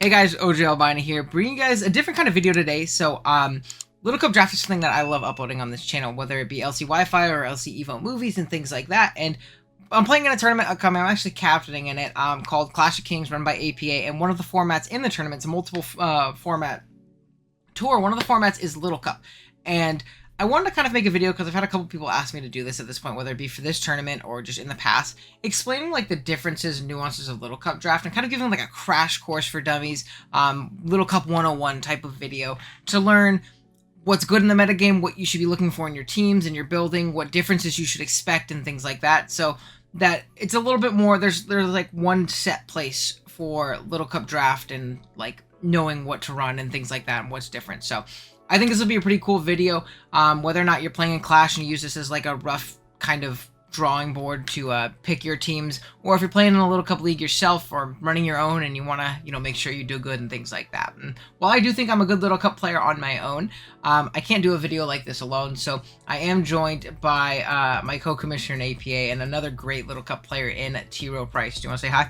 Hey guys, OJ Albina here, bringing you guys a different kind of video today. So, Little Cup Draft is something that I love uploading on this channel, whether it be LC Wi-Fi or LC Evo movies and things like that. And I'm playing in a tournament upcoming. I'm actually captaining in it, called Clash of Kings, run by APA. And one of the formats in the tournament, it's a multiple format tour. One of the formats is Little Cup, and I wanted to kind of make a video because I've had a couple people ask me to do this at this point, whether it be for this tournament or just in the past, explaining like the differences and nuances of Little Cup draft and kind of giving like a crash course for dummies, Little Cup 101 type of video to learn what's good in the metagame, what you should be looking for in your teams and your building, what differences you should expect and things like that. So that it's a little bit more, there's like one set place for Little Cup draft and like knowing what to run and things like that and what's different. So I think this will be a pretty cool video, whether or not you're playing in Clash and you use this as like a rough kind of drawing board to pick your teams, or if you're playing in a Little Cup league yourself or running your own and you want to, make sure you do good and things like that. And while I do think I'm a good Little Cup player on my own, I can't do a video like this alone, so I am joined by my co-commissioner in APA and another great Little Cup player in T-Row Price. Do you want to say hi?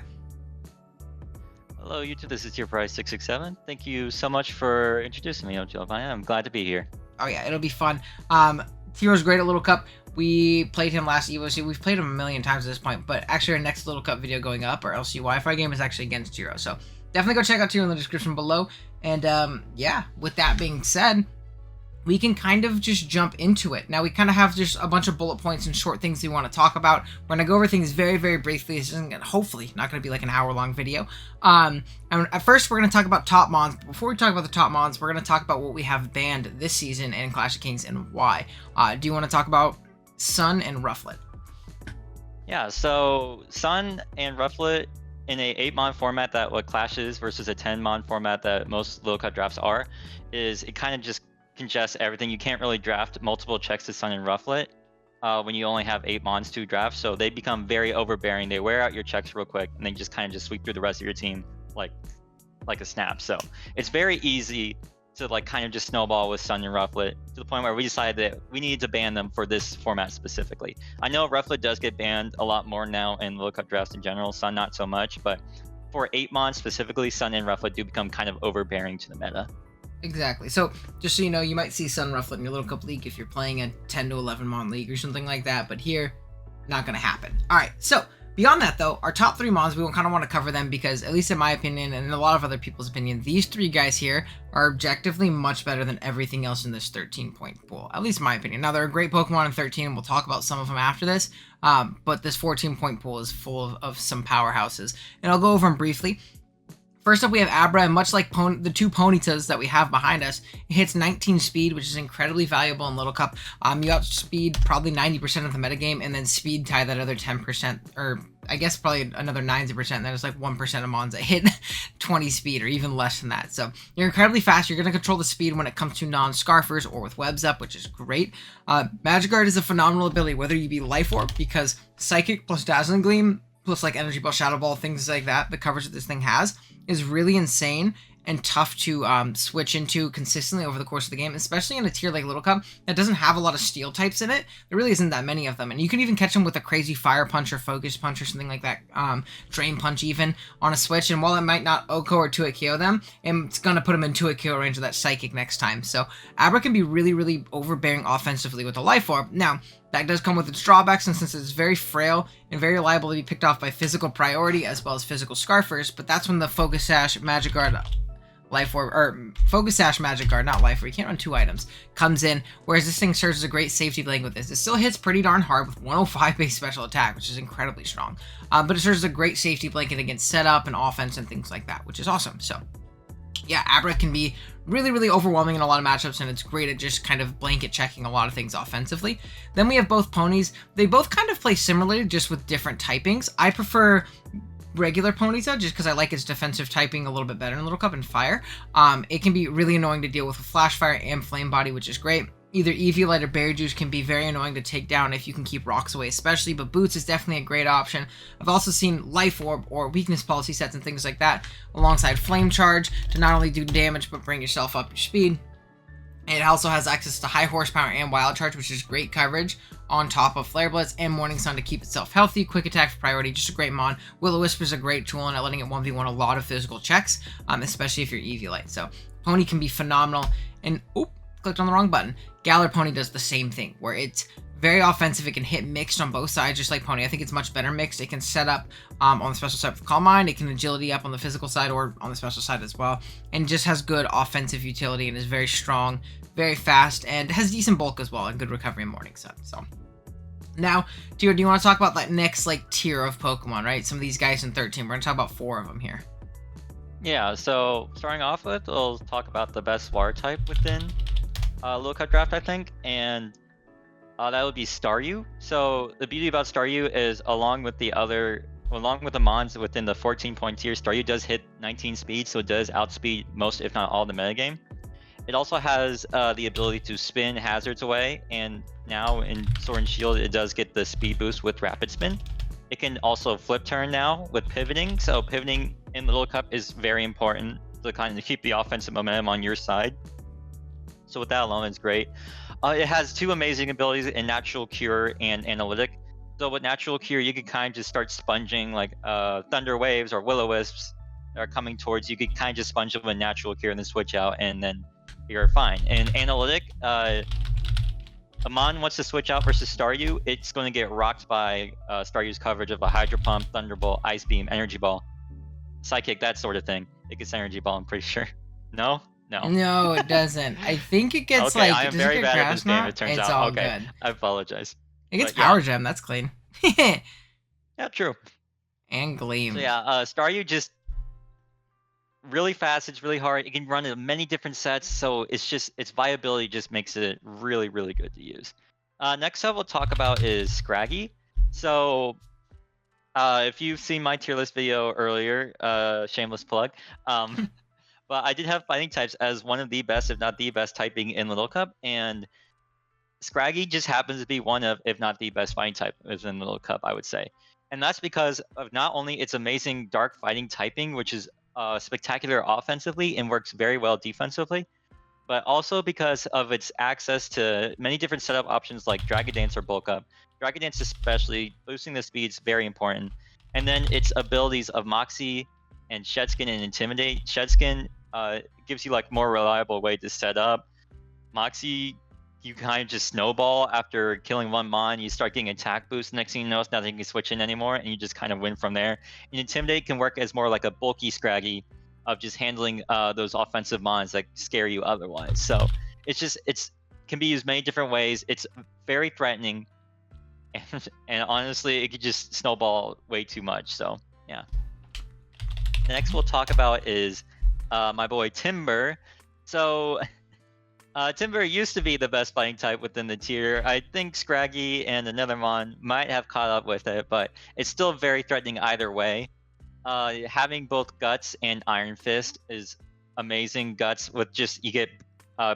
Hello YouTube, this is TierPrice667. Thank you so much for introducing me, OJ. I'm glad to be here. Oh yeah, it'll be fun. T-Row's great at Little Cup. We played him last Evo, so we've played him a million times at this point, but actually our next Little Cup video going up, our LC Wi-Fi game, is actually against T-Row, so definitely go check out T-Row in the description below. And yeah, with that being said, we can kind of just jump into it. Now, we kind of have just a bunch of bullet points and short things we want to talk about. We're going to go over things very, very briefly. This isn't hopefully not going to be like an hour-long video. And at first, we're going to talk about top mons. But before we talk about the top mons, we're going to talk about what we have banned this season in Clash of Kings and why. Do you want to talk about Sun and Rufflet? Yeah, so Sun and Rufflet in a 8-mon format that what Clash is versus a 10-mon format that most Little Cup drafts are, is it kind of just congest everything. You can't really draft multiple checks to Sun and Rufflet when you only have 8 mons to draft, so they become very overbearing. They wear out your checks real quick and then just kind of just sweep through the rest of your team like a snap. So it's very easy to like kind of just snowball with Sun and Rufflet to the point where we decided that we needed to ban them for this format specifically. I know Rufflet does get banned a lot more now in Little Cup drafts in general, Sun not so much, but for 8 mons specifically, Sun and Rufflet do become kind of overbearing to the meta. Exactly. So, just so you know, you might see Sun Rufflet in your Little Cup league if you're playing a 10 to 11 mon league or something like that, but here, not going to happen. Alright, so, beyond that though, our top 3 mons, we kind of want to cover them because, at least in my opinion, and in a lot of other people's opinion, these 3 guys here are objectively much better than everything else in this 13-point pool. At least in my opinion. Now, there are great Pokemon in 13, and we'll talk about some of them after this, but this 14-point pool is full of some powerhouses, and I'll go over them briefly. First up, we have Abra, and much like the 2 Ponytas that we have behind us, it hits 19 speed, which is incredibly valuable in Little Cup. You outspeed probably 90% of the metagame, and then speed tie that other 10%, or I guess probably another 90%, and there's like 1% of mons that hit 20 speed, or even less than that. So you're incredibly fast. You're going to control the speed when it comes to non-scarfers or with webs up, which is great. Magic Guard is a phenomenal ability, whether you be Life Orb, because Psychic plus Dazzling Gleam, plus like Energy Ball, Shadow Ball, things like that, the coverage that this thing has is really insane and tough to switch into consistently over the course of the game, especially in a tier like Little Cup that doesn't have a lot of steel types in it. There really isn't that many of them, and you can even catch them with a crazy Fire Punch or Focus Punch or something like that, Drain Punch even, on a switch, and while it might not OHKO or 2-hit KO them, it's going to put them in 2-hit KO range of that Psychic next time. So Abra can be really, really overbearing offensively with the Life Orb. Now, that does come with its drawbacks, and since it's very frail and very liable to be picked off by physical priority as well as physical scarfers, but that's when the Focus Sash, Magic Guard, Life Orb, or Focus Sash, Magic Guard, not Life Orb, you can't run 2 items, comes in, whereas this thing serves as a great safety blanket with this. It still hits pretty darn hard with 105 base special attack, which is incredibly strong, but it serves as a great safety blanket against setup and offense and things like that, which is awesome. So yeah, Abra can be really, really overwhelming in a lot of matchups, and it's great at just kind of blanket checking a lot of things offensively. Then we have both ponies. They both kind of play similarly, just with different typings. I prefer regular Ponyta just because I like its defensive typing a little bit better in Little Cup and Fire. It can be really annoying to deal with Flash Fire and Flame Body, which is great. Either Eviolite or Berry Juice can be very annoying to take down if you can keep rocks away especially, but Boots is definitely a great option. I've also seen Life Orb or Weakness Policy sets and things like that alongside Flame Charge to not only do damage but bring yourself up your speed. It also has access to high horsepower and wild charge, which is great coverage on top of Flare Blitz and Morning Sun to keep itself healthy. Quick attack for priority, just a great mon. Will-O-Wisp is a great tool in letting it 1v1 a lot of physical checks, especially if you're Eviolite. So Pony can be phenomenal. And, clicked on the wrong button. Galar Pony does the same thing, where it's very offensive. It can hit mixed on both sides, just like Pony. I think it's much better mixed. It can set up on the special side with Calm Mind. It can agility up on the physical side or on the special side as well. And just has good offensive utility and is very strong, very fast, and has decent bulk as well and good recovery in Morning Sun. So now, Tira, do you want to talk about that next tier of Pokemon, right? Some of these guys in 13. We're going to talk about 4 of them here. Yeah, so starting off with, we'll talk about the best water type within Little Cup Draft, I think, and that would be Staryu. So the beauty about Staryu is along with the mons within the 14-point tier, Staryu does hit 19 speed, so it does outspeed most, if not all, the metagame. It also has the ability to spin hazards away, and now in Sword and Shield, it does get the speed boost with Rapid Spin. It can also flip turn now with pivoting, so pivoting in Little Cup is very important to kind of keep the offensive momentum on your side. So with that alone, it's great. It has 2 amazing abilities in Natural Cure and Analytic. So with Natural Cure, you can kind of just start sponging Thunder Waves or Will-O-Wisps that are coming towards you. You can kind of just sponge them with Natural Cure and then switch out, and then you're fine. And Analytic, Amon wants to switch out versus Staryu. It's going to get rocked by Staryu's coverage of a Hydro Pump, Thunderbolt, Ice Beam, Energy Ball, Psychic, that sort of thing. It gets Energy Ball, I'm pretty sure. No? No, it doesn't. I think it gets okay, I am very bad at this game, it turns it's out. All okay, good. I apologize. It gets But, Power Gem, that's clean. Yeah, true. And Gleam. So yeah, Staryu just really fast, it's really hard. It can run in many different sets, so its viability just makes it really, really good to use. Next up we'll talk about is Scraggy. So if you've seen my tier list video earlier, shameless plug, but I did have fighting types as one of the best, if not the best, typing in Little Cup, and Scraggy just happens to be one of, if not the best fighting type within Little Cup, I would say. And that's because of not only its amazing dark fighting typing, which is spectacular offensively and works very well defensively, but also because of its access to many different setup options like Dragon Dance or Bulk Up. Dragon Dance especially, boosting the speed is very important. And then its abilities of Moxie and Shedskin and Intimidate. Shedskin gives you more reliable way to set up. Moxie, you kind of just snowball after killing one mon, you start getting attack boost. Next thing you know, it's nothing can switch in anymore, and you just kind of win from there. And Intimidate can work as more like a bulky Scraggy of just handling those offensive mons that scare you otherwise. So it's can be used many different ways. It's very threatening, and honestly, it could just snowball way too much. So yeah. Next we'll talk about is my boy Timber. So Timber used to be the best fighting type within the tier. I think Scraggy and another mon might have caught up with it, but it's still very threatening either way. Having both Guts and Iron Fist is amazing. Guts with you get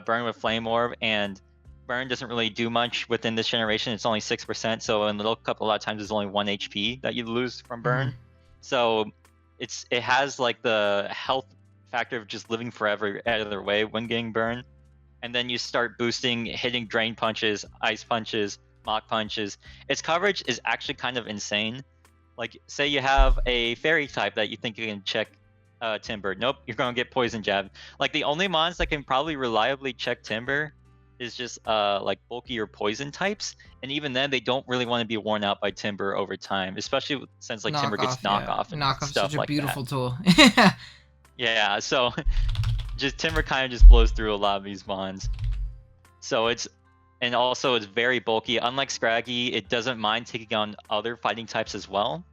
Burn with Flame Orb, and Burn doesn't really do much within this generation. It's only 6%, so in Little Cup a lot of times it's only 1 HP that you lose from Burn. So it has the health factor of just living forever either way when getting Burn. And then you start boosting, hitting Drain Punches, Ice Punches, Mach Punches. Its coverage is actually kind of insane. Say you have a Fairy type that you think you can check Timber. Nope, you're going to get Poison Jab. The only mons that can probably reliably check Timber is just bulky or poison types. And even then, they don't really want to be worn out by Timber over time, especially since Timber gets knockoff and knockoff stuff such a beautiful that. tool. Yeah, so just Timber kind of just blows through a lot of these mons. So it's very bulky. Unlike Scraggy, it doesn't mind taking on other fighting types as well,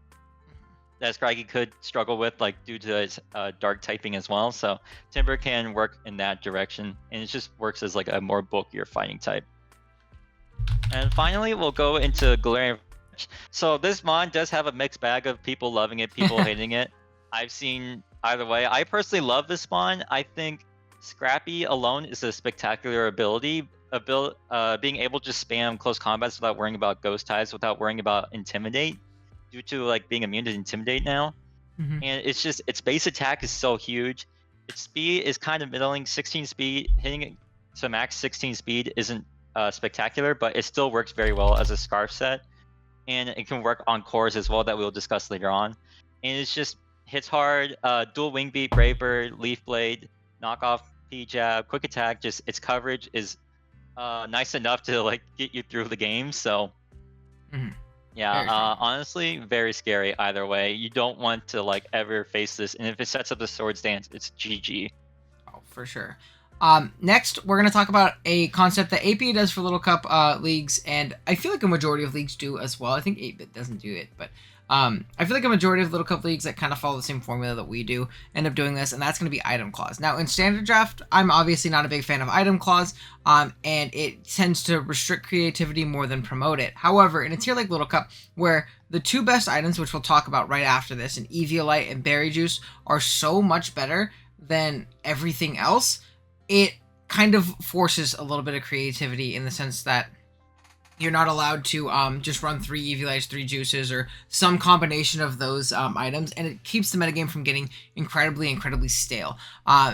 that Scraggy could struggle with, due to its dark typing as well. So Timber can work in that direction, and it just works as a more bulkier fighting type. And finally, we'll go into Galarian. So this mon does have a mixed bag of people loving it, people hating it. I've seen either way. I personally love this mon. I think Scrappy alone is a spectacular ability. Being able to just spam close combats without worrying about ghost types, without worrying about Intimidate, due to being immune to Intimidate now. And it's just its base attack is so huge. Its speed is kind of middling, 16 speed, hitting so max 16 speed isn't spectacular, but it still works very well as a scarf set, and it can work on cores as well that we'll discuss later on. And it's just hits hard, dual wing beat, brave bird, leaf blade, knockoff P jab, quick attack. Just its coverage is nice enough to like get you through the game. So yeah, honestly, very scary either way. You don't want to like ever face this, and if it sets up the sword stance, it's GG. Oh, for sure. Next, we're going to talk about a concept that APA does for Little Cup leagues, and I feel like a majority of leagues do as well. I think 8-Bit doesn't do it, but I feel like a majority of Little Cup leagues that kind of follow the same formula that we do end up doing this, and that's going to be item clause. Now, in Standard Draft, I'm obviously not a big fan of item clause, and it tends to restrict creativity more than promote it. However, in a tier like Little Cup, where the two best items, which we'll talk about right after this, in Eviolite and Berry Juice, are so much better than everything else, it kind of forces a little bit of creativity in the sense that you're not allowed to just run 3 Eviolites, 3 Juices, or some combination of those items, and it keeps the metagame from getting incredibly stale.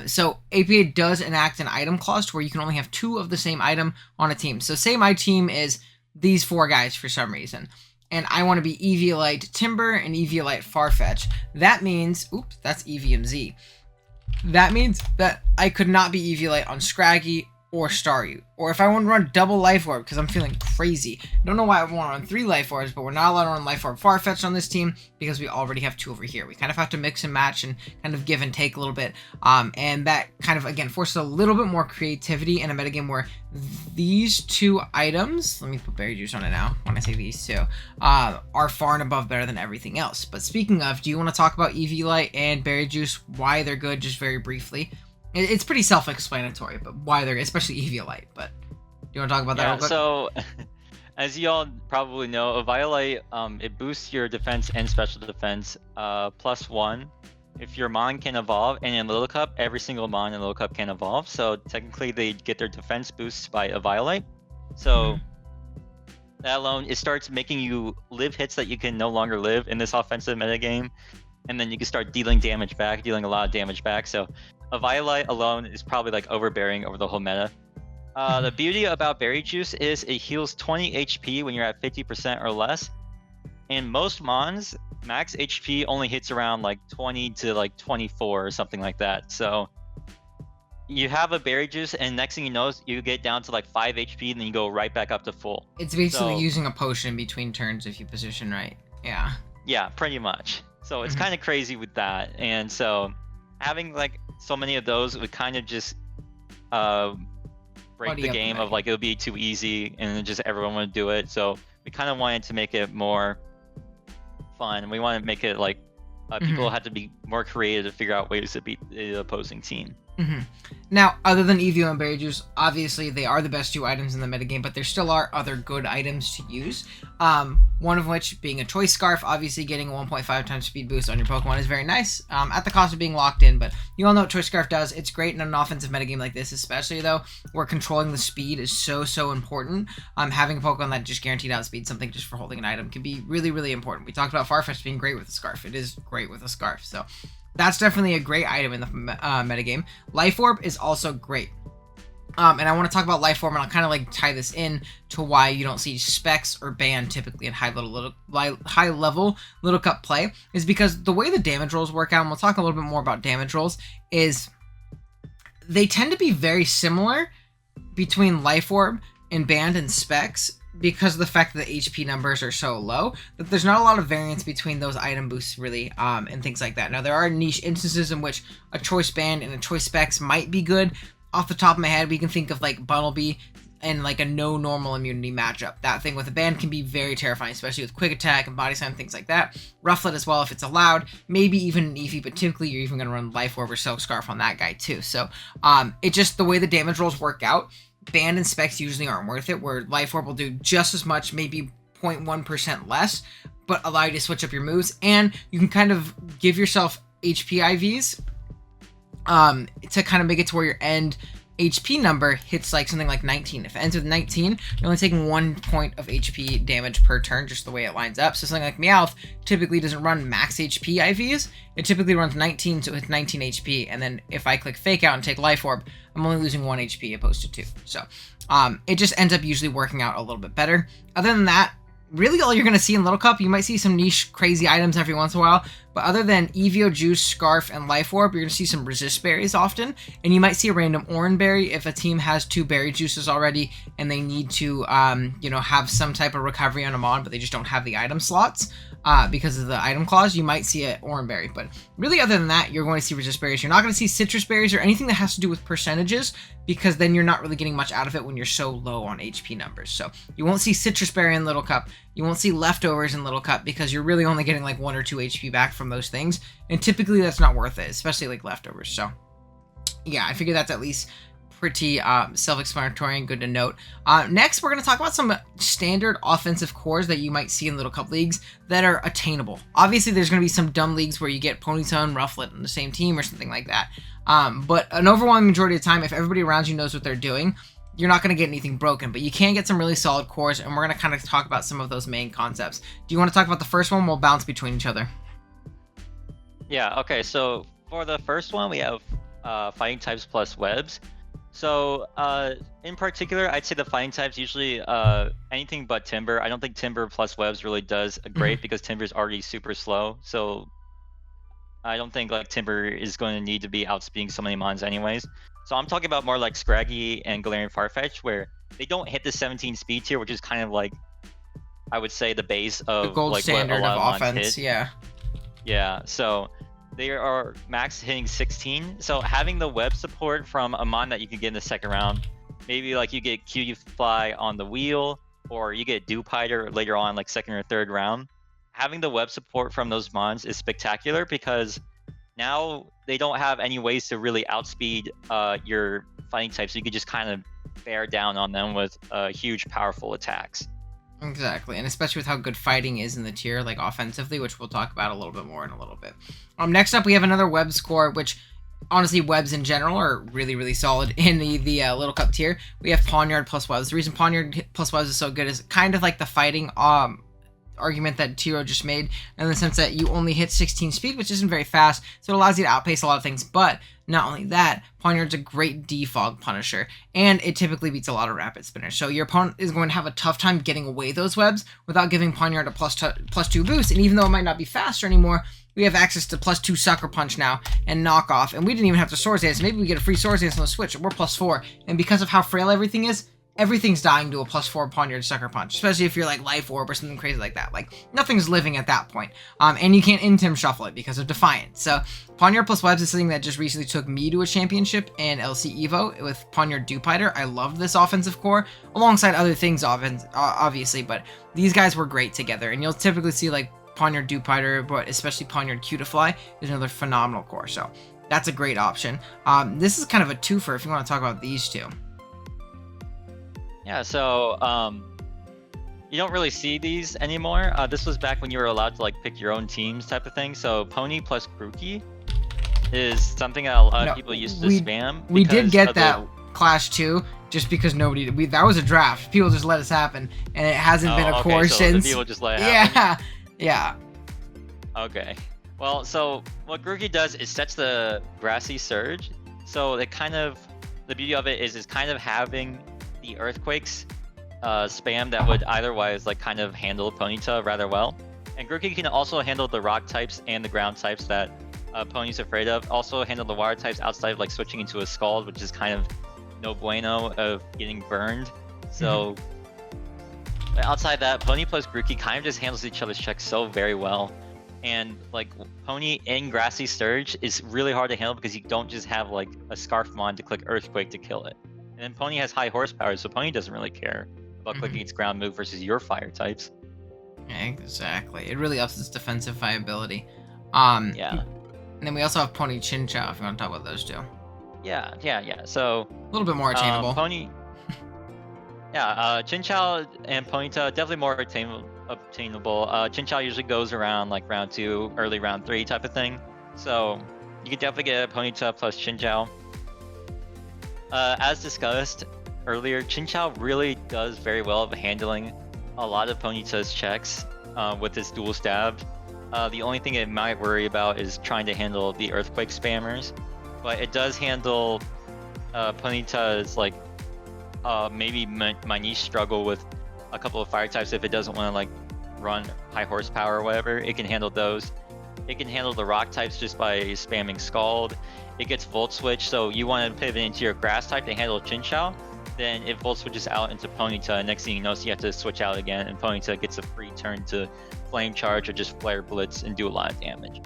So APA does enact an item clause to where you can only have 2 of the same item on a team. So say my team is these 4 guys for some reason, and I want to be Eviolite Timber and Eviolite Farfetch. That means, oops, that's EVMZ. That means that I could not be Eviolite on Scraggy or Staryu. Or if I want to run double Life Orb because I'm feeling crazy. I don't know why I want to run 3 Life Orbs, but we're not allowed to run Life Orb Farfetch on this team because we already have 2 over here. We kind of have to mix and match and kind of give and take a little bit. And that kind of, again, forces a little bit more creativity in a metagame where these 2 items, let me put Berry Juice on it now when I say these 2, are far and above better than everything else. But speaking of, do you want to talk about Eviolite and Berry Juice, why they're good, just very briefly? It's pretty self-explanatory, but why they're, especially Eviolite. But do you want to talk about that real quick? So as you all probably know, a Violite, it boosts your defense and special defense +1 if your Mon can evolve, and in Little Cup, every single Mon in Little Cup can evolve. So technically, they get their defense boosts by a Violite. So that alone, it starts making you live hits that you can no longer live in this offensive metagame, and then you can start dealing damage back, dealing a lot of damage back. So a Violite alone is probably like overbearing over the whole meta. The beauty about Berry Juice is it heals 20 HP when you're at 50% or less. And most Mons, max HP only hits around like 20 to like 24 or something like that. So you have a Berry Juice, and next thing you know, you get down to like 5 HP, and then you go right back up to full. It's basically using a potion between turns if you position right. Yeah. Yeah, pretty much. So it's kind of crazy with that. And so having like so many of those would kind of just break the game of like, it'll be too easy and then just everyone would do it. So we kind of wanted to make it more fun. We want to make it like people have to be more creative to figure out ways to beat the opposing team. Now, other than Eevee and Berry Juice, obviously they are the best 2 items in the metagame, but there still are other good items to use. One of which being a Choice Scarf. Obviously, getting a 1.5 times speed boost on your Pokemon is very nice, at the cost of being locked in, but you all know what Choice Scarf does. It's great in an offensive metagame like this, especially though, where controlling the speed is so important. Having a Pokemon that just guaranteed outspeed something just for holding an item can be really important. We talked about Farfetch being great with a Scarf. It is great with a Scarf, so that's definitely a great item in the metagame. Life Orb is also great. And I want to talk about Life Orb, and I'll kind of like tie this in to why you don't see Specs or Ban typically in high level Little Cup play, is because the way the damage rolls work out, and we'll talk a little bit more about damage rolls, is they tend to be very similar between Life Orb and Band and Specs, because of the fact that the HP numbers are so low, that there's not a lot of variance between those item boosts really, and things like that. Now, there are niche instances in which a Choice Band and a Choice Specs might be good. Off the top of my head, we can think of like Bunnelby and like a no normal immunity matchup. That thing with a Band can be very terrifying, especially with Quick Attack and Body Slam, things like that. Rufflet as well if it's allowed, maybe even an Eevee, but typically you're even going to run Life Orb or Silk Scarf on that guy too. So it just, the way the damage rolls work out, Band and Specs usually aren't worth it, where Life Orb will do just as much, maybe 0.1% less, but allow you to switch up your moves, and you can kind of give yourself HP IVs to kind of make it to where your end HP number hits like something like 19. If it ends with 19, you're only taking 1 point of HP damage per turn, just the way it lines up. So something like Meowth typically doesn't run max HP IVs. It typically runs 19, so it's 19 HP. And then if I click Fake Out and take Life Orb, I'm only losing 1 HP opposed to 2. So it just ends up usually working out a little bit better. Other than that, really all you're going to see in Little Cup, you might see some niche crazy items every once in a while, but other than Eevio Juice, Scarf, and Life Orb, you're going to see some Resist Berries often, and you might see a random Oran Berry if a team has 2 Berry Juices already, and they need to, have some type of recovery on a Mon, but they just don't have the item slots. Because of the item clause, you might see an Oran Berry, but really other than that, you're going to see Resist Berries. You're not going to see Citrus Berries or anything that has to do with percentages, because then you're not really getting much out of it when you're so low on HP numbers. So you won't see Citrus Berry in Little Cup. You won't see Leftovers in Little Cup because you're really only getting like 1 or 2 HP back from those things, and typically that's not worth it, especially like Leftovers. So yeah, I figure that's at least pretty self-explanatory and good to note. Next, we're going to talk about some standard offensive cores that you might see in Little Cup leagues that are attainable. Obviously, there's going to be some dumb leagues where you get Ponyta and Rufflet on the same team or something like that. But an overwhelming majority of the time, if everybody around you knows what they're doing, you're not going to get anything broken, but you can get some really solid cores, and we're going to kind of talk about some of those main concepts. Do you want to talk about the first one? We'll bounce between each other. Yeah, okay, so for the first one, we have fighting types plus webs. So in particular, I'd say the fighting types usually anything but Timber. I don't think Timber plus webs really does great because Timber is already super slow. So I don't think like Timber is going to need to be outspeeding so many mons anyways. So I'm talking about more like Scraggy and Galarian Farfetch, where they don't hit the 17 speed tier, which is kind of like, I would say, the base of the gold like standard what a lot of offense. hit. Yeah. Yeah. So they are max hitting 16. So having the web support from a mon that you can get in the second round, maybe like you get Fly on the wheel, or you get Dewpider later on, like second or third round. Having the web support from those mons is spectacular because now they don't have any ways to really outspeed your fighting types. So you can just kind of bear down on them with huge, powerful attacks. Exactly, and especially with how good fighting is in the tier, like offensively, which we'll talk about a little bit more in a little bit. Next up, we have another web score, which honestly, webs in general are really, really solid in the Little Cup tier. We have Pawniard plus webs. The reason Pawniard plus webs is so good is kind of like the fighting argument that Tiro just made, in the sense that you only hit 16 speed, which isn't very fast, so it allows you to outpace a lot of things. But not only that, Pawniard's a great defog punisher, and it typically beats a lot of rapid spinners. So your opponent is going to have a tough time getting away those webs without giving Pawniard a plus 2 boost. And even though it might not be faster anymore, we have access to plus 2 Sucker Punch now and Knock Off, and we didn't even have to Swords Dance. Maybe we get a free Swords Dance on the Switch, and we're plus 4. And because of how frail everything is, everything's dying to a plus 4 Pawniard Sucker Punch, especially if you're like Life Orb or something crazy like that. Like, nothing's living at that point. And you can't Intim Shuffle it because of Defiance. So, Pawniard plus Webs is something that just recently took me to a championship in LC Evo with Pawniard Dewpider. I love this offensive core, alongside other things, obviously, but these guys were great together. And you'll typically see, like, Pawniard Dewpider, but especially Pawniard Cutiefly is another phenomenal core. So, that's a great option. This is kind of a twofer if you want to talk about these two. Yeah, so you don't really see these anymore. This was back when you were allowed to like pick your own teams type of thing. So Pony plus Grookey is something that a lot of people used to spam. We did get that Clash 2 just because that was a draft. People just let us happen, and it hasn't been a core since. People just let it happen. Yeah. Okay. Well, so what Grookey does is sets the Grassy Surge. So the beauty of it is kind of having the Earthquakes spam that would otherwise like kind of handle Ponyta rather well. And Grookey can also handle the rock types and the ground types that Pony's afraid of. Also handle the water types outside of like switching into a Scald, which is kind of no bueno of getting burned. So outside that, Pony plus Grookey kind of just handles each other's checks so very well. And like Pony in Grassy Surge is really hard to handle because you don't just have like a Scarfmon to click Earthquake to kill it. And then Pony has high horsepower, so Pony doesn't really care about clicking its ground move versus your fire types. Exactly. It really ups its defensive viability. Yeah. And then we also have Pony Chinchou, if you want to talk about those two. Yeah. So a little bit more attainable. Pony. Yeah, Chinchou and Ponyta definitely more obtainable. Chinchou usually goes around like round 2, early round 3 type of thing. So you can definitely get a Ponyta plus Chinchou. As discussed earlier, Chinchou really does very well of handling a lot of Ponyta's checks with his dual stab. The only thing it might worry about is trying to handle the Earthquake spammers, but it does handle Ponyta's like maybe my niche struggle with a couple of fire types if it doesn't want to like run high horsepower or whatever. It can handle those. It can handle the rock types just by spamming Scald. It gets Volt Switch, so you want to pivot into your grass type to handle Chinchou, then it Volt Switches out into Ponyta, and next thing you know, so you have to switch out again, and Ponyta gets a free turn to Flame Charge or just Flare Blitz and do a lot of damage.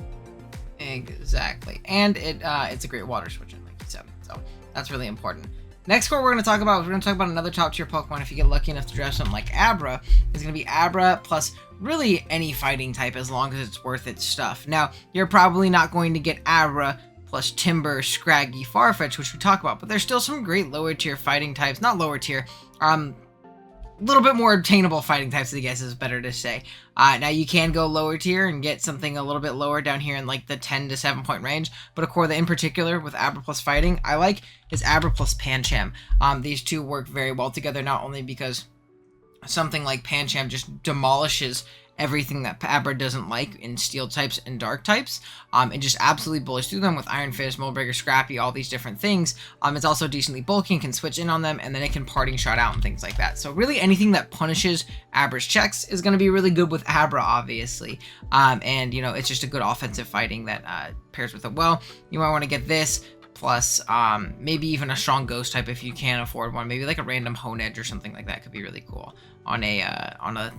Exactly. And it's a great water switch, like you said, so that's really important. Next core we're going to talk about another top tier Pokemon if you get lucky enough to draft something like Abra. It's going to be Abra plus really any fighting type as long as it's worth its stuff. Now, you're probably not going to get Abra plus Timber, Scraggy, Farfetch, which we talk about, but there's still some great lower tier fighting types, not lower tier, a little bit more obtainable fighting types, I guess is better to say. Now you can go lower tier and get something a little bit lower down here in like the 10 to 7 point range, but a core that in particular with Abra plus fighting I like is Abra plus Pancham. These two work very well together, not only because something like Pancham just demolishes everything that Abra doesn't like in steel types and dark types, and just absolutely bullies through them with Iron Fist, Mold Breaker, Scrappy, all these different things. It's also decently bulky and can switch in on them, and then it can parting shot out and things like that. So really anything that punishes Abra's checks is going to be really good with Abra, obviously. And you know, it's just a good offensive fighting that pairs with it well. You might want to get this plus maybe even a strong ghost type if you can afford one. Maybe like a random Hone Edge or something like that could be really cool on a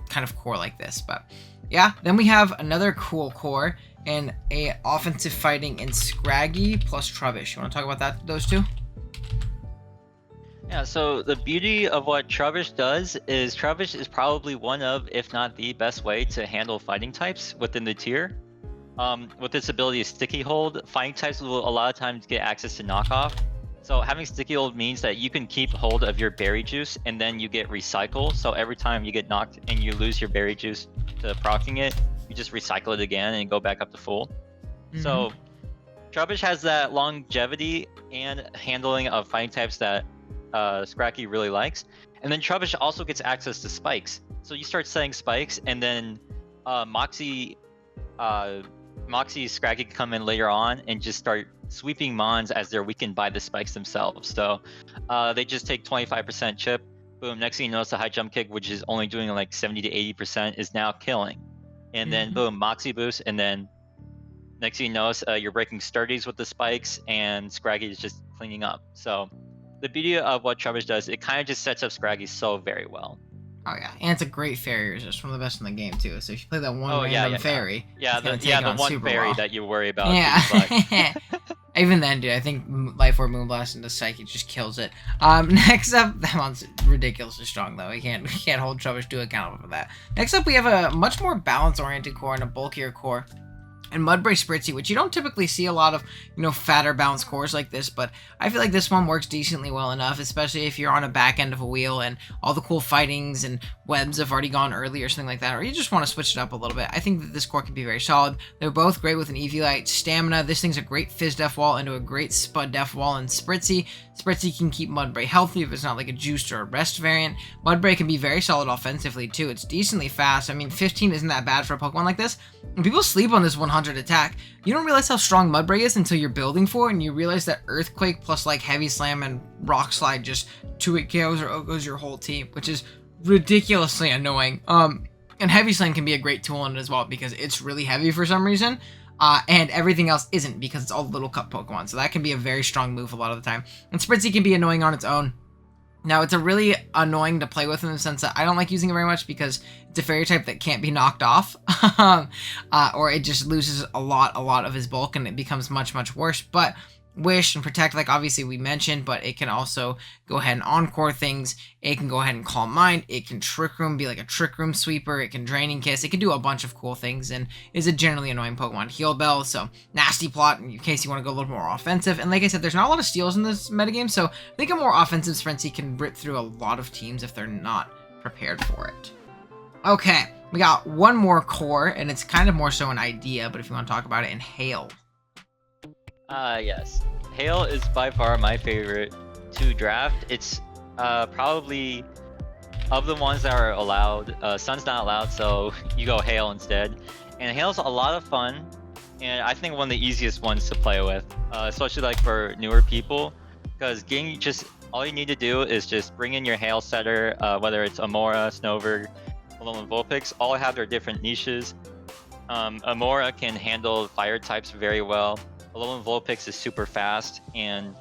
kind of core like this. But yeah, then we have another cool core and a offensive fighting in Scraggy plus Trubbish. You want to talk about those two? Yeah, so the beauty of what Trubbish does is Trubbish is probably one of, if not the best way to handle fighting types within the tier. With its ability to Sticky Hold, fighting types will a lot of times get access to knockoff. So having Sticky Hold means that you can keep hold of your berry juice and then you get recycle. So every time you get knocked and you lose your berry juice to proccing it, you just recycle it again and go back up to full. So Trubbish has that longevity and handling of fighting types that Scracky really likes. And then Trubbish also gets access to spikes. So you start setting spikes and then Moxie Scraggy can come in later on and just start sweeping Mons as they're weakened by the spikes themselves. So they just take 25% chip. Boom, next thing you notice the high jump kick, which is only doing like 70 to 80%, is now killing. And then boom, Moxie boost, and then next thing you notice you're breaking sturdies with the spikes and Scraggy is just cleaning up. So the beauty of what Trubbish does, it kind of just sets up Scraggy so very well. Oh yeah, and it's a great fairy. It's just one of the best in the game too. So if you play that one random fairy, the one fairy well. that you worry about. Yeah. Even then, dude, I think Life Orb, Moonblast, and the Psychic just kills it. Next up, that one's ridiculously strong though. We can't hold Trubbish to account for that. Next up, we have a much more balance-oriented core and a bulkier core. And Mudbray Spritzy, which you don't typically see a lot of, fatter bounce cores like this, but I feel like this one works decently well enough, especially if you're on a back end of a wheel and all the cool fightings and webs have already gone early or something like that, or you just want to switch it up a little bit. I think that this core can be very solid. They're both great with an Eviolite. Stamina, this thing's a great Fizz Def Wall into a great Spud Def Wall in Spritzy. Spritzy can keep Mudbray healthy if it's not like a juiced or a rest variant. Mudbray can be very solid offensively too. It's decently fast. I mean, 15 isn't that bad for a Pokemon like this. And people sleep on this 100 attack. You don't realize how strong Mudbray is until you're building for it, and you realize that Earthquake plus like Heavy Slam and Rock Slide just 2-hit KOs or OGOs your whole team, which is ridiculously annoying. And Heavy Slam can be a great tool in it as well because it's really heavy for some reason. And everything else isn't because it's all little cup Pokemon. So that can be a very strong move a lot of the time. And Spritzy can be annoying on its own. Now, it's a really annoying to play with in the sense that I don't like using it very much because it's a fairy type that can't be knocked off. Or it just loses a lot of his bulk and it becomes much, much worse. But Wish and Protect, like obviously we mentioned, but it can also go ahead and Encore things. It can go ahead and Calm Mind. It can Trick Room, be like a Trick Room sweeper. It can Draining Kiss. It can do a bunch of cool things and is a generally annoying Pokemon. Heal Bell, so Nasty Plot in case you want to go a little more offensive. And like I said, there's not a lot of steals in this metagame, so I think a more offensive Sprincy can rip through a lot of teams if they're not prepared for it. Okay, we got one more core, and it's kind of more so an idea, but if you want to talk about it, in Hail. Yes. Hail is by far my favorite to draft, it's probably of the ones that are allowed. Sun's not allowed, so you go Hail instead. And Hail's a lot of fun, and I think one of the easiest ones to play with, especially like for newer people, because getting just all you need to do is just bring in your Hail setter, whether it's Amora, Snover, Alolan Vulpix. All have their different niches. Amora can handle fire types very well. Alolan Vulpix is super fast, and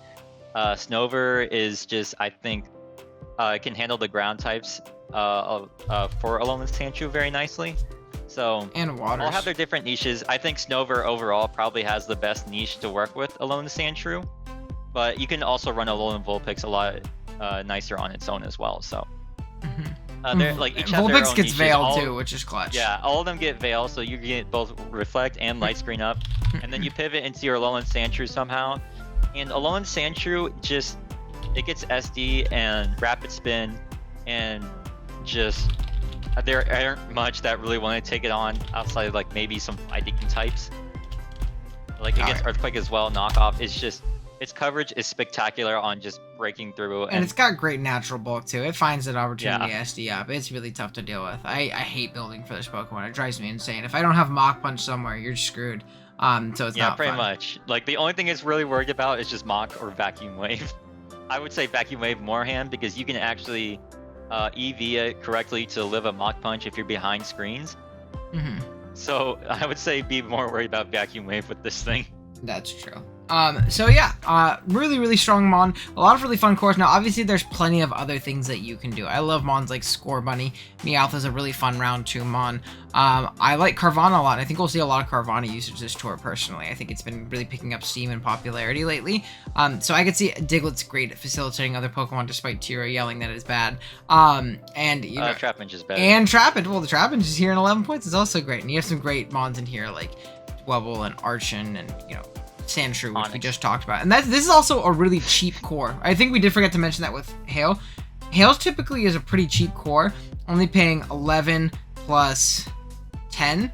Snover is just, I think, can handle the ground types for Alolan Sandshrew very nicely. So And waters. all have their different niches. I think Snover overall probably has the best niche to work with Alolan Sandshrew, but you can also run Alolan Vulpix a lot nicer on its own as well. So they're like each have their Vulpix own gets niches. Veiled too, which is clutch. Yeah, all of them get Veil, so you get both Reflect and Light Screen up, and then you pivot into your Alolan Sandshrew somehow. And Alolan Sandshrew just, it gets SD and Rapid Spin, and just there aren't much that really want to take it on outside of like maybe some fighting types. Like it gets Earthquake as well, knockoff. It's just, its coverage is spectacular on just breaking through. And it's got great natural bulk too. It finds an opportunity Yeah. to SD up. It's really tough to deal with. I hate building for this Pokemon. It drives me insane. If I don't have Mach Punch somewhere, you're screwed. So it's yeah, not pretty fun. much. Like the only thing it's really worried about is just Mach or Vacuum Wave. I would say Vacuum Wave Morehand, because you can actually EV it correctly to live a Mach Punch if you're behind screens. So I would say be more worried about Vacuum Wave with this thing. That's true. So yeah, really, really strong Mon. A lot of really fun cores. Now, obviously, there's plenty of other things that you can do. I love Mons like Score Bunny. Meowth is a really fun round 2 Mon. I like Carvana a lot. I think we'll see a lot of Carvana usage this tour, personally. I think it's been really picking up steam and popularity lately. So I could see Diglett's great at facilitating other Pokemon, despite Tira yelling that it's bad. And, you know... Trapinch is better. And Trapinch. Well, the Trapinch is here in 11 points. It's also great. And you have some great Mons in here, like Dwebble and Archon and, you know, Sandshrew, which we just talked about. And this is also a really cheap core. I think we did forget to mention that with Hail. Hail's typically is a pretty cheap core, only paying 11 plus 10.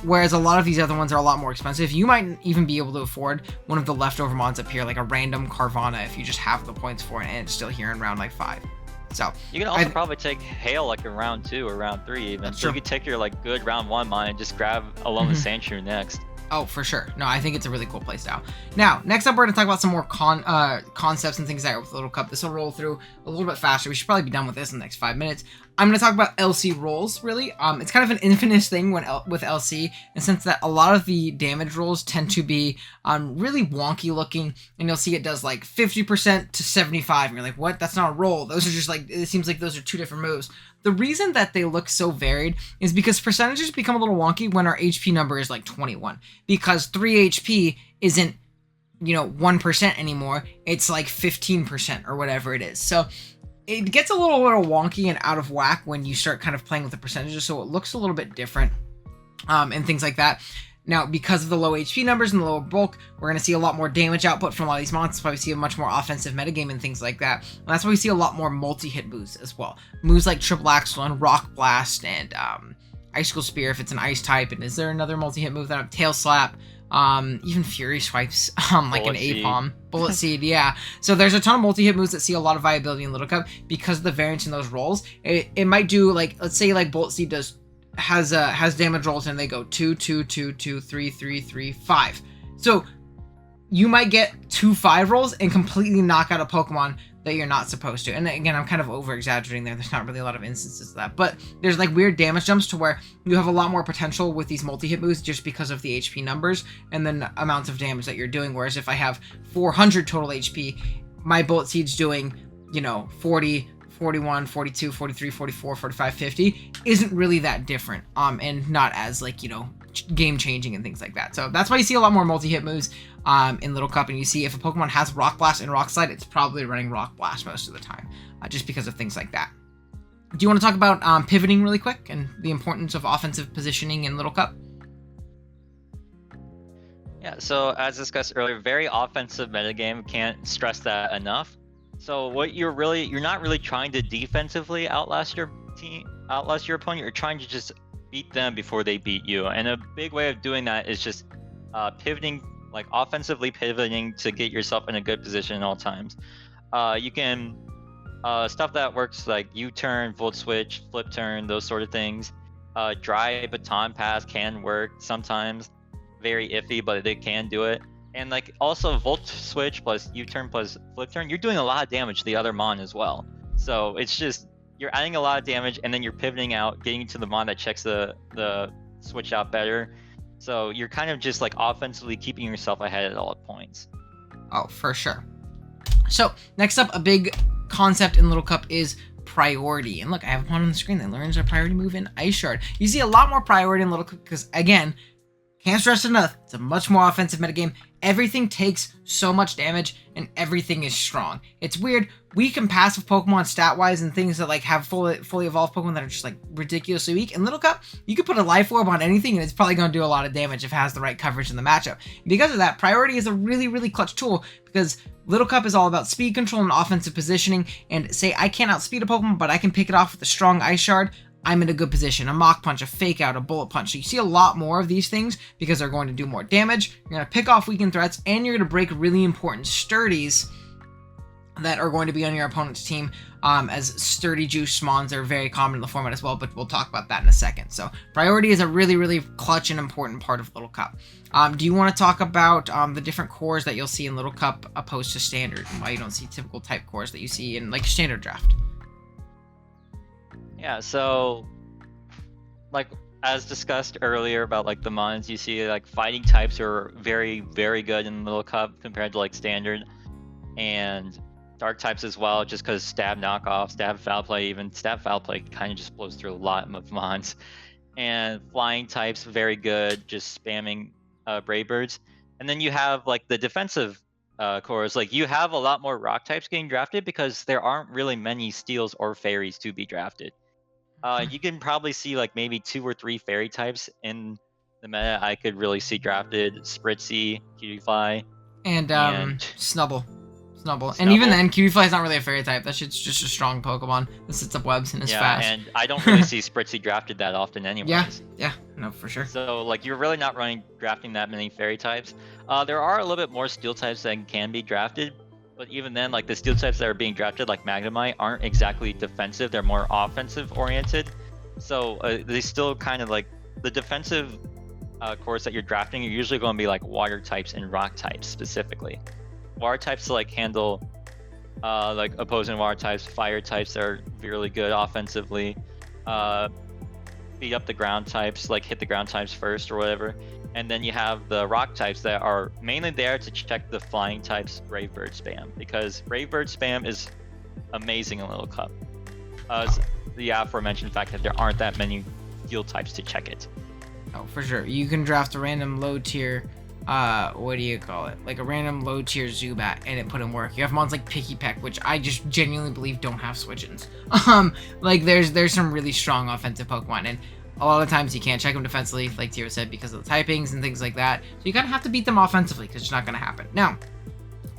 Whereas a lot of these other ones are a lot more expensive. You might even be able to afford one of the leftover Mons up here, like a random Carvana, if you just have the points for it, and it's still here in round like 5. So you can also probably take Hail like in round 2 or round 3 even. So you could take your like good round 1 Mon and just grab Alolan Sandshrew next. Oh, for sure. No, I think it's a really cool playstyle. Now, next up, we're going to talk about some more concepts and things like that with Little Cup. This will roll through a little bit faster. We should probably be done with this in the next 5 minutes. I'm going to talk about LC rolls, really. It's kind of an infamous thing with LC, in the sense that a lot of the damage rolls tend to be really wonky looking, and you'll see it does like 50% to 75, and you're like, what? That's not a roll. Those are just like, it seems like those are 2 different moves. The reason that they look so varied is because percentages become a little wonky when our HP number is like 21. Because 3 HP isn't, you know, 1% anymore. It's like 15% or whatever it is. So it gets a little wonky and out of whack when you start kind of playing with the percentages. So it looks a little bit different and things like that. Now, because of the low HP numbers and the lower bulk, we're going to see a lot more damage output from a lot of these monsters. That's why we see a much more offensive metagame and things like that. And that's why we see a lot more multi-hit moves as well. Moves like Triple Axle and Rock Blast and Icicle Spear if it's an ice type. And is there another multi-hit move that Tail Slap? Even Fury Swipes, like an A-Palm. Bullet Seed, yeah. So there's a ton of multi-hit moves that see a lot of viability in Little Cup because of the variance in those rolls. It might do, like, let's say like Bullet Seed has damage rolls and they go 2, 2, 2, 2, 3, 3, 3, 5. So you might get 2 5 rolls and completely knock out a Pokemon that you're not supposed to. And again, I'm kind of over exaggerating there. There's not really a lot of instances of that, but there's like weird damage jumps to where you have a lot more potential with these multi-hit moves just because of the HP numbers and then amounts of damage that you're doing. Whereas if I have 400 total HP, my Bullet Seed's doing, you know, 40, 41, 42, 43, 44, 45, 50 isn't really that different. And not as like, you know, game changing and things like that. So that's why you see a lot more multi-hit moves in Little Cup, and you see if a Pokemon has Rock Blast and Rock Slide, it's probably running Rock Blast most of the time, just because of things like that. Do you want to talk about pivoting really quick and the importance of offensive positioning in Little Cup? Yeah, so as discussed earlier, very offensive metagame, can't stress that enough. So what you're not really trying to defensively outlast your opponent, you're trying to just beat them before they beat you. And a big way of doing that is just pivoting, like offensively pivoting to get yourself in a good position at all times. You can stuff that works like U-turn, volt switch, flip turn, those sort of things. Dry baton pass can work sometimes, very iffy, but they can do it. And like also volt switch plus U-turn plus flip turn, you're doing a lot of damage to the other mon as well. So it's just you're adding a lot of damage, and then you're pivoting out, getting to the mon that checks the switch out better. So you're kind of just like offensively keeping yourself ahead at all points. Oh, for sure. So next up, a big concept in Little Cup is priority. And look, I have one on the screen that learns our priority move in Ice Shard. You see a lot more priority in Little Cup because, again, can't stress enough, it's a much more offensive metagame. Everything takes so much damage, and everything is strong. It's weird. Weak and passive Pokemon stat-wise and things that like have fully evolved Pokemon that are just like ridiculously weak. In Little Cup, you could put a Life Orb on anything, and it's probably going to do a lot of damage if it has the right coverage in the matchup. Because of that, priority is a really, really clutch tool because Little Cup is all about speed control and offensive positioning. And say I can't outspeed a Pokemon, but I can pick it off with a strong Ice Shard, I'm in a good position. A Mach Punch, a Fake Out, a Bullet Punch. So you see a lot more of these things because they're going to do more damage. You're going to pick off weakened threats, and you're going to break really important sturdies that are going to be on your opponent's team, as sturdy juice mons are very common in the format as well, but we'll talk about that in a second. So priority is a really, really clutch and important part of Little Cup. Do you want to talk about the different cores that you'll see in Little Cup opposed to Standard, and why you don't see typical type cores that you see in like Standard Draft? Yeah, so like as discussed earlier about like the mons, you see like fighting types are very, very good in Little Cup compared to like Standard, and dark types as well, just because stab knockoff, stab foul play, even stab foul play kind of just blows through a lot of mons. And flying types very good, just spamming Brave Birds. And then you have like the defensive cores, like you have a lot more rock types getting drafted because there aren't really many steels or fairies to be drafted. You can probably see like maybe 2 or 3 fairy types in the meta I could really see drafted: Spritzy, Cutiefly, and Snubble. And even then, Cutiefly is not really a fairy type. That shit's just a strong Pokemon that sets up webs and is fast. Yeah, and I don't really see Spritzy drafted that often anyways. Yeah, no, for sure. So like you're really not drafting that many fairy types. There are a little bit more steel types that can be drafted, but even then, like the steel types that are being drafted, like Magnemite, aren't exactly defensive. They're more offensive oriented. So they still kind of like the defensive cores that you're drafting are usually going to be like water types and rock types specifically. Water types to like handle like opposing water types, fire types that are really good offensively, beat up the ground types, like hit the ground types first or whatever. And then you have the rock types that are mainly there to check the flying types Brave Bird spam, because Brave Bird spam is amazing in Little Cup. The aforementioned fact that there aren't that many steel types to check it. Oh, for sure. You can draft a random low tier, what do you call it? Like a random low tier Zubat and it put in work. You have mons like Picky Peck, which I just genuinely believe don't have switch-ins. Like there's some really strong offensive Pokemon, and a lot of times you can't check them defensively, like Tiro said, because of the typings and things like that. So you kind of have to beat them offensively because it's not going to happen. Now,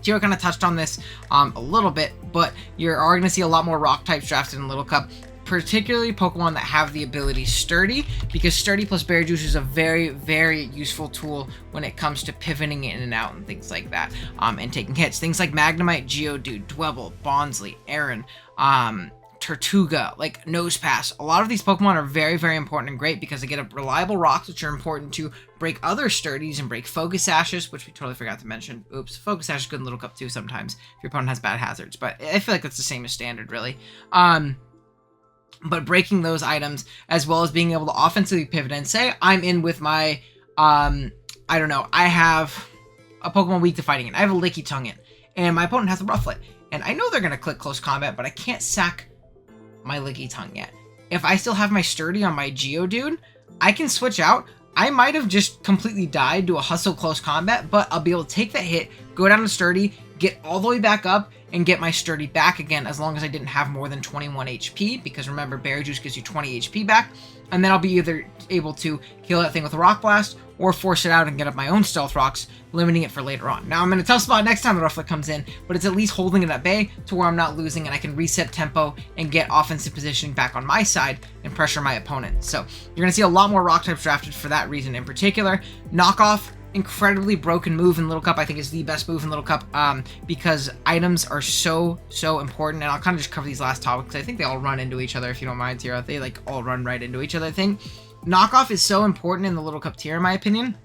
Tiro kind of touched on this a little bit, but you're going to see a lot more rock types drafted in Little Cup, particularly Pokemon that have the ability Sturdy, because Sturdy plus Berry Juice is a very, very useful tool when it comes to pivoting in and out and things like that, and taking hits. Things like Magnemite, Geodude, Dwebble, Bonsly, Aaron, Tortuga, like Nosepass. A lot of these Pokemon are very, very important and great because they get a reliable rocks, which are important to break other Sturdies and break Focus Sashes, which we totally forgot to mention. Oops, Focus Sash is good in Little Cup too sometimes if your opponent has bad hazards, but I feel like that's the same as Standard, really. But breaking those items, as well as being able to offensively pivot and say, I'm in with my, I don't know, I have a Pokemon weak to fighting in. I have a Licky Tongue in, and my opponent has a Rufflet. And I know they're going to click close combat, but I can't sack my Licky Tongue yet. If I still have my Sturdy on my Geodude, I can switch out. I might have just completely died to a Hustle close combat, but I'll be able to take that hit, go down to Sturdy, get all the way back up, and get my Sturdy back again as long as I didn't have more than 21 HP, because remember, Berry Juice gives you 20 HP back, and then I'll be either able to kill that thing with a Rock Blast, or force it out and get up my own Stealth Rocks, limiting it for later on. Now, I'm in a tough spot next time the Rufflet comes in, but it's at least holding it at bay to where I'm not losing, and I can reset tempo and get offensive positioning back on my side and pressure my opponent. So, you're going to see a lot more Rock types drafted for that reason in particular. Knockoff, incredibly broken move in Little Cup. I think it's the best move in Little Cup because items are so important. And I'll kind of just cover these last topics. I think they all run into each other, if you don't mind, Tira. They like all run right into each other. I think knockoff is so important in the Little Cup tier, in my opinion,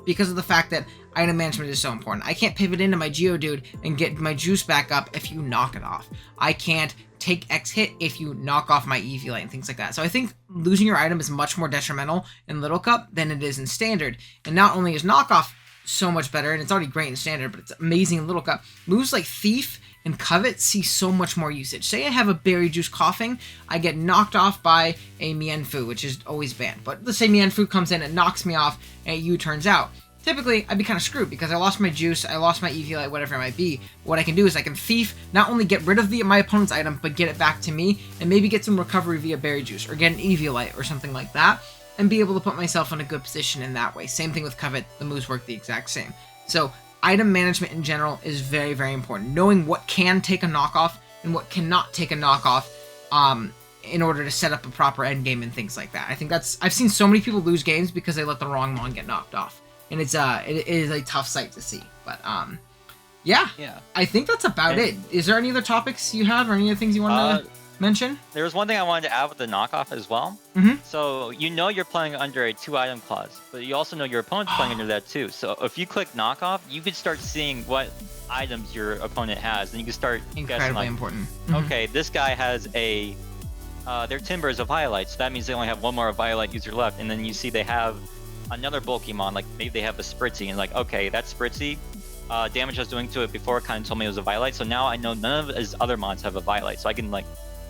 because of the fact that item management is so important. I can't pivot into my Geodude and get my juice back up if you knock it off. I can't take X hit if you knock off my Eviolite and things like that. So I think losing your item is much more detrimental in Little Cup than it is in Standard. And not only is knockoff so much better, and it's already great in Standard, but it's amazing in Little Cup, moves like Thief and Covet see so much more usage. Say I have a Berry Juice coughing, I get knocked off by a Mienfoo, which is always banned. But let's say Mienfoo comes in and knocks me off, and it U-turns out. Typically, I'd be kind of screwed because I lost my juice, I lost my Eviolite, whatever it might be. What I can do is I can Thief, not only get rid of my opponent's item, but get it back to me, and maybe get some recovery via Berry Juice, or get an Eviolite, or something like that, and be able to put myself in a good position in that way. Same thing with Covet, the moves work the exact same. So, item management in general is very, very important. Knowing what can take a knockoff, and what cannot take a knockoff, in order to set up a proper end game and things like that. I think I've seen so many people lose games because they let the wrong Mon get knocked off. And it is a tough sight to see. But yeah. I think that's about it. Is there any other topics you have, or any other things you want to mention? There was one thing I wanted to add with the knockoff as well. So you're playing under a 2-item clause, but you also know your opponent's playing under that too. So if you click knockoff, you could start seeing what items your opponent has, and you can start guessing, like, important. Okay, this guy has a their Timber is a Violite, so that means they only have one more Violite user left, and then you see they have another Pokemon, like maybe they have a Spritzy, and like, okay, that Spritzy, damage I was doing to it before kind of told me it was a Violite, so now I know none of his other mons have a Violite, so I can like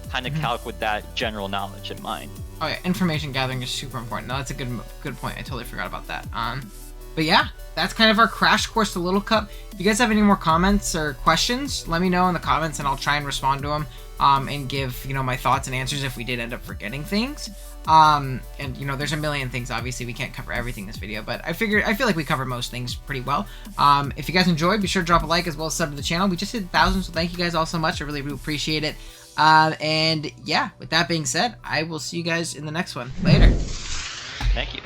kind of calc with that general knowledge in mind. Oh yeah, information gathering is super important. No, that's a good point. I totally forgot about that. But yeah, that's kind of our crash course to Little Cup. If you guys have any more comments or questions, let me know in the comments, and I'll try and respond to them, and give, my thoughts and answers if we did end up forgetting things. And there's a million things, obviously we can't cover everything in this video, but I feel like we covered most things pretty well. If you guys enjoyed, be sure to drop a like as well as sub to the channel. We just hit 1,000, so thank you guys all so much. I really do appreciate it. And yeah, with that being said, I will see you guys in the next one. Later. Thank you.